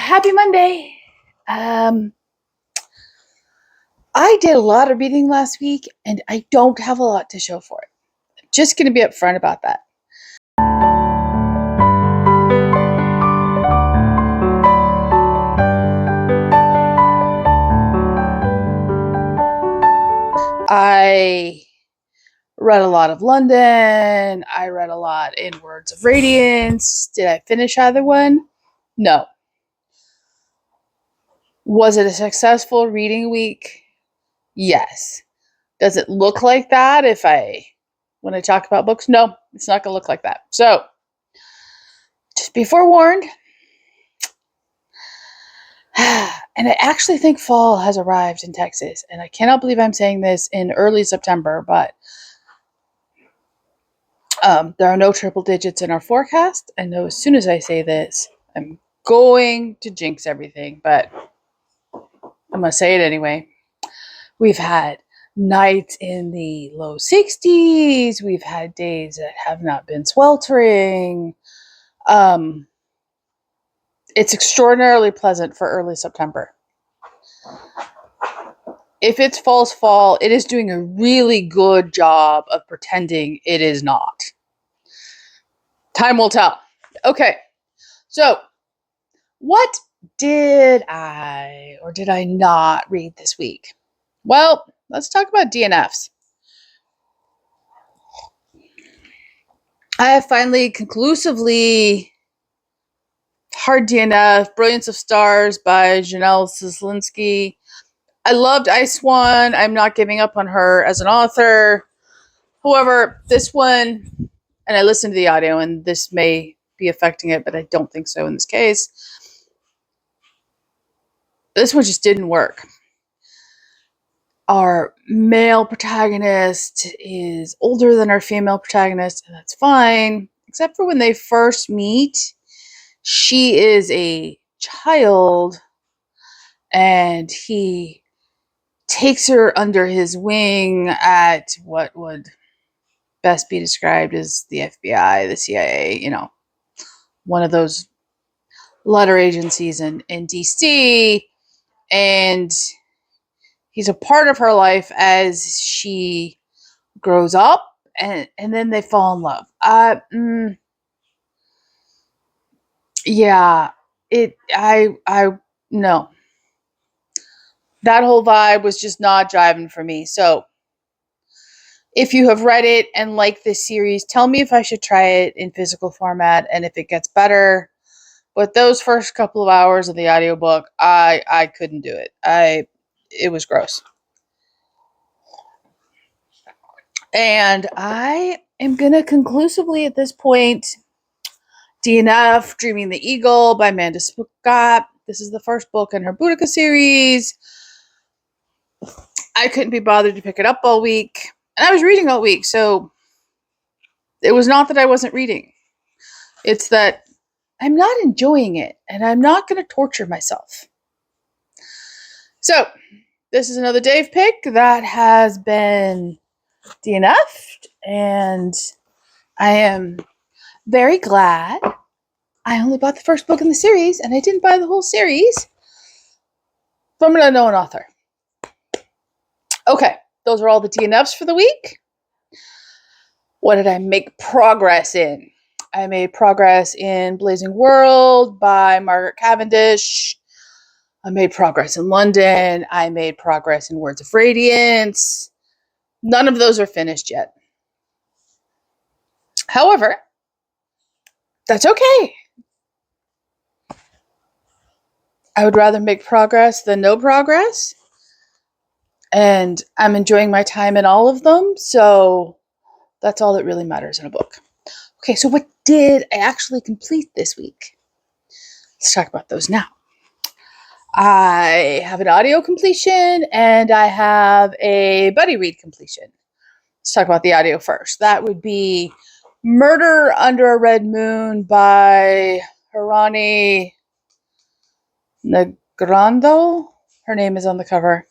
Happy Monday. I did a lot of reading last week and I don't have a lot to show for it. I'm just going to be upfront about that. I read a lot of London. I read a lot in Words of Radiance. Did I finish either one? No. Was it a successful reading week? Yes. Does it look like that when I talk about books? No, it's not going to look like that. So, just be forewarned. And I actually think fall has arrived in Texas. And I cannot believe I'm saying this in early September, but there are no triple digits in our forecast. I know as soon as I say this, I'm going to jinx everything, but I'm going to say it anyway. We've had nights in the low 60s. We've had days that have not been sweltering. It's extraordinarily pleasant for early September. If it's false fall, it is doing a really good job of pretending it is not. Time will tell. Okay, so what did I or did I not read this week? Well, let's talk about DNFs. I have finally conclusively hard DNF, Brilliance of Stars by Janelle Sislinsky. I loved Ice One. I'm not giving up on her as an author. However, this one, and I listened to the audio, and this may be affecting it, but I don't think so in this case. This one just didn't work. Our male protagonist is older than our female protagonist, and that's fine, except for when they first meet. She is a child, and he takes her under his wing at what would best be described as the FBI, the CIA, one of those letter agencies in DC, and he's a part of her life as she grows up, and then they fall in love. No. That whole vibe was just not driving for me. So if you have read it and like this series, tell me if I should try it in physical format and if it gets better. But those first couple of hours of the audiobook, I couldn't do it. It was gross. And I am going to conclusively at this point DNF Dreaming the Eagle by Amanda Scott. This is the first book in her Boudica series. I couldn't be bothered to pick it up all week. And I was reading all week, so it was not that I wasn't reading. It's that I'm not enjoying it, and I'm not going to torture myself. So, this is another Dave pick that has been DNF'd, and I am very glad I only bought the first book in the series, and I didn't buy the whole series from an unknown author. Okay, those are all the DNFs for the week. What did I make progress in? I made progress in Blazing World by Margaret Cavendish. I made progress in London. I made progress in Words of Radiance. None of those are finished yet. However, that's okay. I would rather make progress than no progress. And I'm enjoying my time in all of them. So that's all that really matters in a book. Okay, so what did I actually complete this week? Let's talk about those now. I have an audio completion and I have a buddy read completion. Let's talk about the audio first. That would be Murder Under a Red Moon by Harani Nagrando. Her name is on the cover.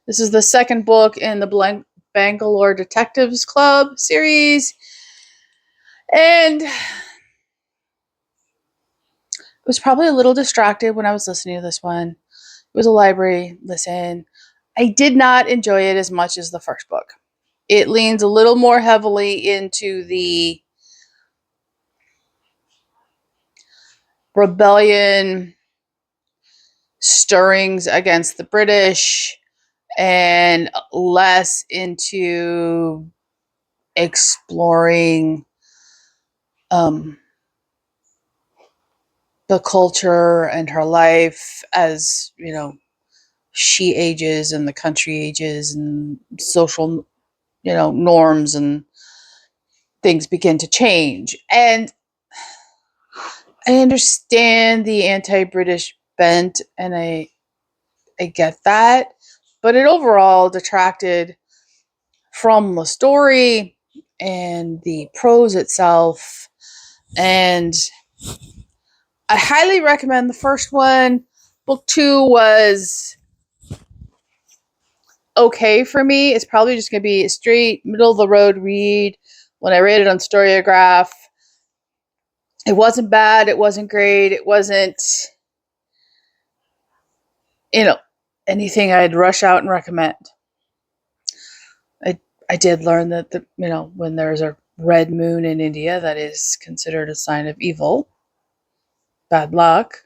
This is the second book in the Bangalore Detectives Club series. And was probably a little distracted when I was listening to this one. It was a library listen. I did not enjoy it as much as the first book. It leans a little more heavily into the rebellion stirrings against the British and less into exploring the culture and her life as, she ages and the country ages and social, norms and things begin to change. And I understand the anti-British bent, and I get that, but it overall detracted from the story and the prose itself. And I highly recommend the first one. Book 2 was okay for me. It's probably just going to be a straight middle of the road read. When I read it on Storyograph, it wasn't bad. It wasn't great. It wasn't, anything I'd rush out and recommend. I did learn that when there's a red moon in India, that is considered a sign of evil, bad luck.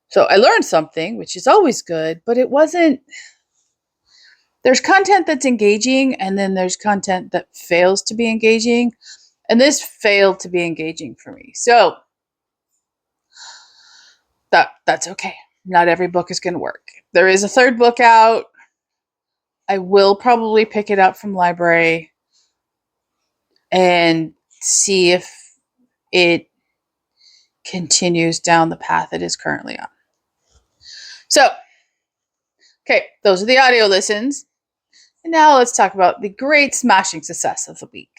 So I learned something, which is always good, but it wasn't. There's content that's engaging, and then there's content that fails to be engaging, and this failed to be engaging for me. So that's okay. Not every book is going to work. There is a third book out. I will probably pick it up from library and see if it continues down the path it is currently on. So, okay, those are the audio listens. And now let's talk about the great smashing success of the week.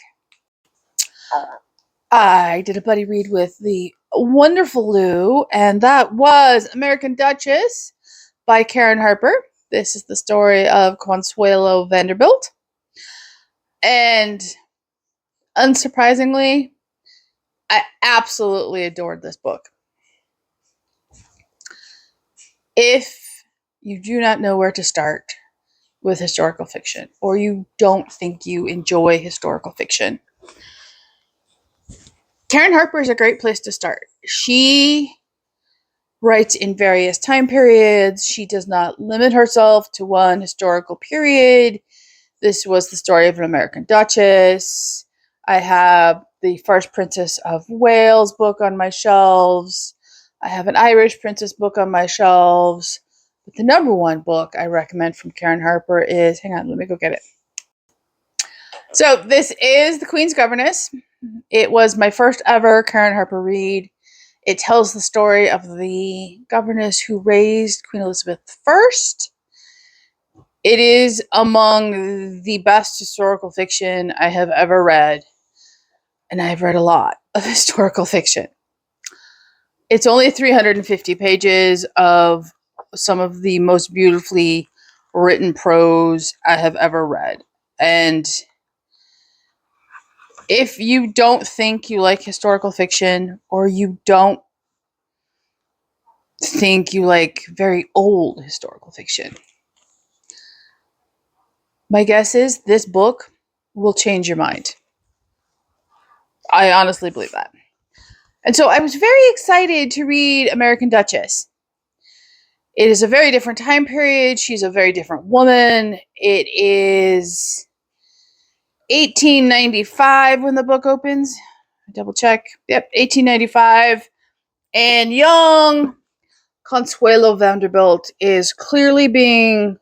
I did a buddy read with the wonderful Lou, and that was American Duchess by Karen Harper. This is the story of Consuelo Vanderbilt. And unsurprisingly, I absolutely adored this book. If you do not know where to start with historical fiction, or you don't think you enjoy historical fiction, Karen Harper is a great place to start. She writes in various time periods. She does not limit herself to one historical period. This was the story of an American Duchess. I have the First Princess of Wales book on my shelves. I have an Irish Princess book on my shelves. But the number one book I recommend from Karen Harper is, hang on, let me go get it. So this is The Queen's Governess. It was my first ever Karen Harper read. It tells the story of the governess who raised Queen Elizabeth I. It is among the best historical fiction I have ever read, and I've read a lot of historical fiction. It's only 350 pages of some of the most beautifully written prose I have ever read. And if you don't think you like historical fiction, or you don't think you like very old historical fiction, my guess is this book will change your mind. I honestly believe that. And so I was very excited to read American Duchess. It is a very different time period. She's a very different woman. It is 1895 when the book opens. Double check. Yep, 1895. And young Consuelo Vanderbilt is clearly being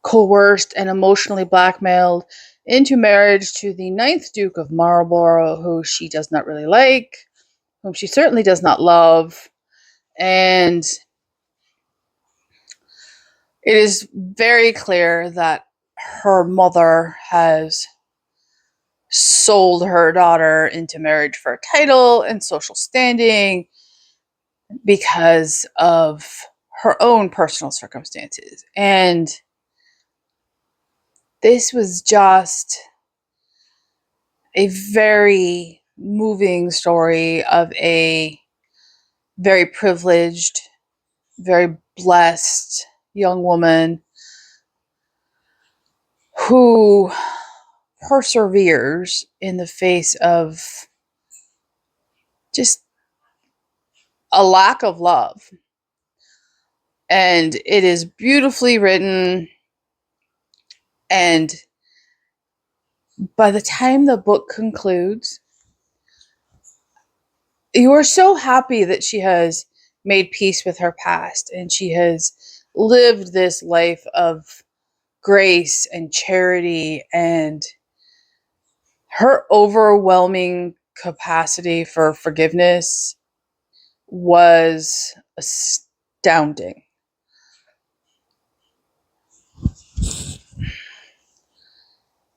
coerced and emotionally blackmailed into marriage to the 9th Duke of Marlborough, who she does not really like, whom she certainly does not love. And it is very clear that her mother has sold her daughter into marriage for a title and social standing because of her own personal circumstances. And this was just a very moving story of a very privileged, very blessed young woman who perseveres in the face of just a lack of love. And it is beautifully written. And by the time the book concludes, you are so happy that she has made peace with her past and she has lived this life of grace and charity, and her overwhelming capacity for forgiveness was astounding.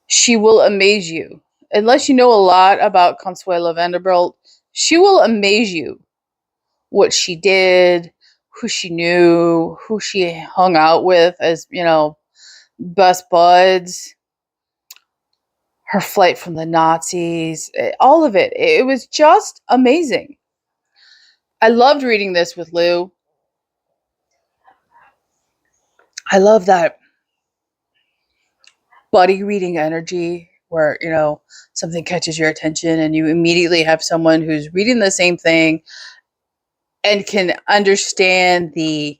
She will amaze you. Unless you know a lot about Consuelo Vanderbilt, she will amaze you. What she did, who she knew, who she hung out with as, best buds, her flight from the Nazis, all of it. It was just amazing. I loved reading this with Lou. I love that buddy reading energy where, something catches your attention and you immediately have someone who's reading the same thing and can understand the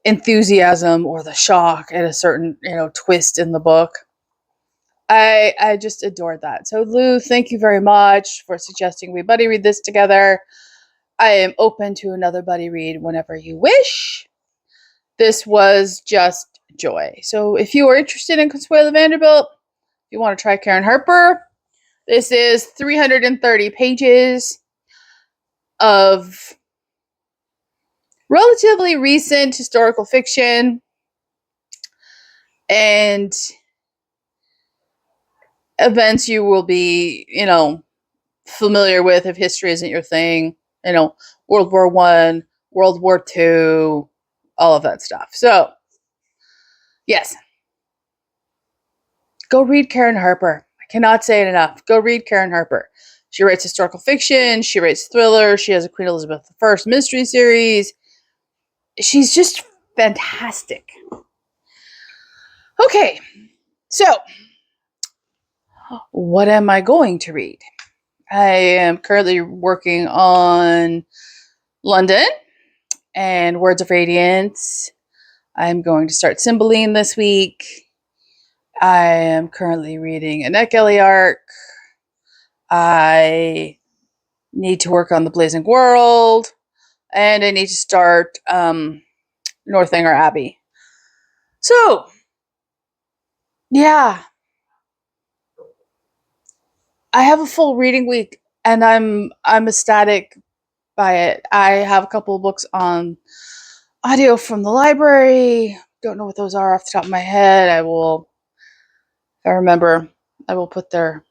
enthusiasm or the shock at a certain, twist in the book. I just adored that. So Lou, thank you very much for suggesting we buddy read this together. I am open to another buddy read whenever you wish. This was just joy. So if you are interested in Consuelo Vanderbilt, if you want to try Karen Harper, this is 330 pages of relatively recent historical fiction and events you will be, familiar with if history isn't your thing. World War I, World War II, all of that stuff. So, yes. Go read Karen Harper. I cannot say it enough. Go read Karen Harper. She writes historical fiction. She writes thriller. She has a Queen Elizabeth I mystery series. She's just fantastic. Okay, so what am I going to read? I am currently working on London and Words of Radiance. I'm going to start Cymbeline this week. I am currently reading Annette Gelly arc. I need to work on The Blazing World. And I need to start Northanger Abbey. So, yeah. I have a full reading week and I'm ecstatic by it. I have a couple of books on audio from the library. Don't know what those are off the top of my head. If I remember, I will put their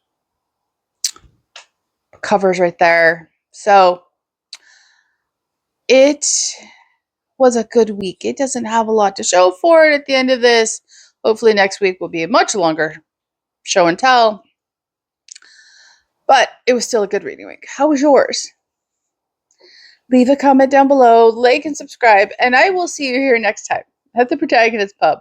covers right there. So it was a good week. It doesn't have a lot to show for it at the end of this. Hopefully next week will be a much longer show and tell. But it was still a good reading week. How was yours? Leave a comment down below, like and subscribe, and I will see you here next time at the Protagonist Pub.